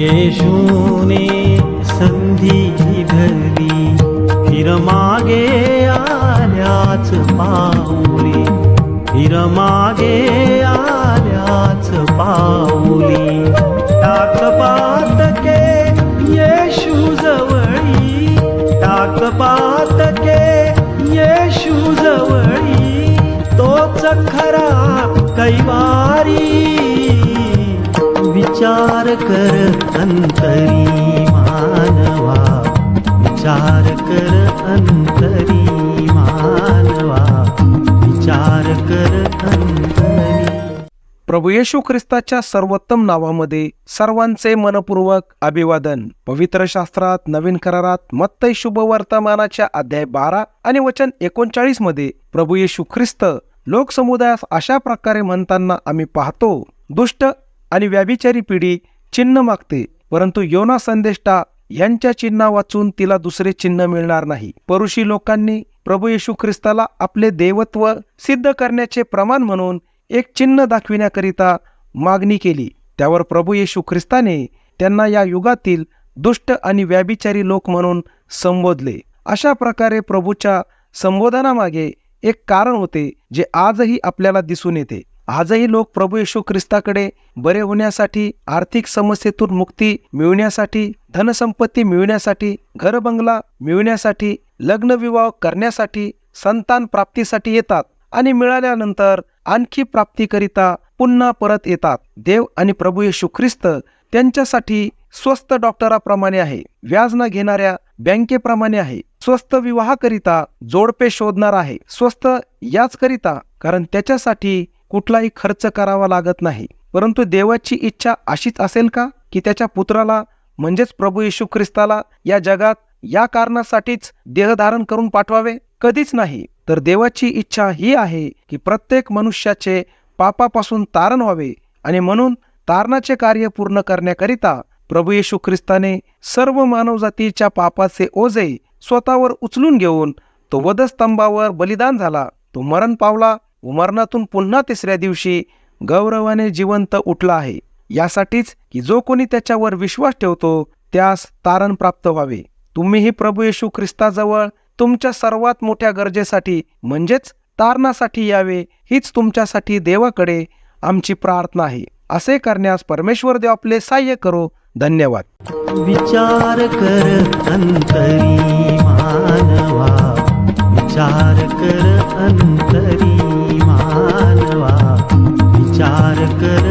येशूने संधी धरली, फिर मागे आल्याच पाऊली, फिर मागे आल्याच पाऊली. टाक पातके येशू जवळी, टाक पातके येशू जवळी, तोच खरा कैवारी. विचार कर अंतरी मानवा, विचार कर अंतरी मानवा, विचार कर अंतरी. प्रभू येशू ख्रिस्ताच्या सर्वोत्तम नावामध्ये सर्वांचे मनपूर्वक अभिवादन. पवित्र शास्त्रात नवीन करारात मत्ती शुभवर्तमानाच्या अध्याय 12 आणि वचन 39 मध्ये प्रभू येशू ख्रिस्त लोकसमुदायास अशा प्रकारे म्हणताना आम्ही पाहतो, दुष्ट आणि व्याभिचारी पिढी चिन्ह मागते, परंतु योना संदेष्टा यांच्या चिन्ह वाचून तिला दुसरे चिन्ह मिळणार नाही. परुषी लोकांनी प्रभू येशू ख्रिस्ताला आपले देवत्व सिद्ध करण्याचे प्रमाण म्हणून एक चिन्ह दाखविण्याकरिता मागणी केली. त्यावर प्रभू येशू ख्रिस्ताने त्यांना या युगातील दुष्ट आणि व्याभिचारी लोक म्हणून संबोधले. अशा प्रकारे प्रभूच्या संबोधनामागे एक कारण होते जे आजही आपल्याला दिसून येते. आजही लोक प्रभू येशू ख्रिस्ताकडे बरे होण्यासाठी, आर्थिक समस्येतून मुक्ती मिळवण्यासाठी, धनसंपत्ती मिळवण्यासाठी, घर बंगला मिळवण्यासाठी, लग्न विवाह करण्यासाठी, संतान प्राप्तीसाठी येतात आणि मिळाल्यानंतर आणखी प्राप्तीकरिता पुन्हा परत येतात. देव आणि प्रभू येशू ख्रिस्त त्यांच्यासाठी स्वस्त डॉक्टराप्रमाणे आहे, व्याज न घेणाऱ्या बँकेप्रमाणे आहे, स्वस्त विवाहाकरिता जोडपे शोधणार आहे, स्वस्त याचकरिता कारण त्याच्यासाठी कुठलाही खर्च करावा लागत नाही. परंतु देवाची इच्छा अशीच असेल का की त्याच्या पुत्राला म्हणजेच प्रभू येशू ख्रिस्ताला या जगात या कारणासाठीच देहधारण करून पाठवावे? कधीच नाही. तर देवाची इच्छा ही आहे की प्रत्येक मनुष्याचे पापापासून तारण व्हावे आणि म्हणून तारणाचे कार्य पूर्ण करण्याकरिता प्रभू येशू ख्रिस्ताने सर्व मानवजातीच्या पापाचे ओझे स्वतःवर उचलून घेऊन तो वधस्तंभावर बलिदान झाला, तो मरण पावला व मरणातून पुन्हा तिसऱ्या दिवशी गौरवाने जिवंत उठला आहे. यासाठीच की जो कोणी त्याच्यावर विश्वास ठेवतो त्यास तारण प्राप्त व्हावे. तुम्हीही प्रभू येशू ख्रिस्ताजवळ तुमच्या सर्वात मोठ्या गरजेसाठी म्हणजेच तारणासाठी यावे, हीच तुमच्यासाठी देवाकडे आमची प्रार्थना आहे. असे करण्यास परमेश्वर देव आपले सहाय्य करो. धन्यवाद. विचार कर अंतरी मानवा, विचार कर अंतरी मानवा, विचार कर